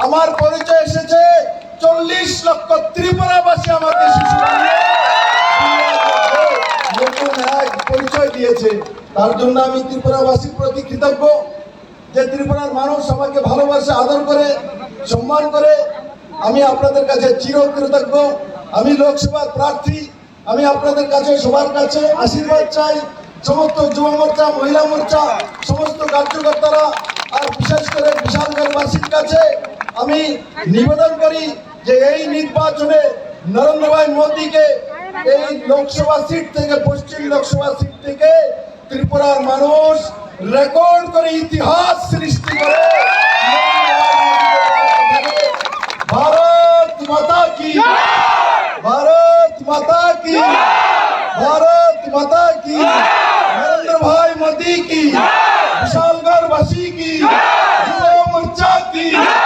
আমার পরিচয় এসেছে 40 লক্ষ ত্রিপুরাবাসী আমাকে নতুন এক পরিচয় দিয়েছে। তার জন্য আমি ত্রিপুরাবাসীর প্রতি কৃতজ্ঞ যে ত্রিপুরার মানুষ আমাকে ভালোবাসে, আদর করে, সম্মান করে। আমি আপনাদের কাছে চিরকৃতজ্ঞ। আমি লোকসভা প্রার্থী। আমি আপনাদের কাছে সবার কাছে আশীর্বাদ চাই। সমস্ত যুব মোর্চা, মহিলা মোর্চা, সমস্ত কার্যকর্তারা আর বিশেষ করে বিশালগড়বাসীর কাছে আমি নিবেদন করি যে এই নির্বাচনে নরেন্দ্র ভাই মোদীকে এই লোকসভা সিট থেকে, পশ্চিম লোকসভা সিট থেকে ত্রিপুরার মানুষ রেকর্ড করে ইতিহাস সৃষ্টি করে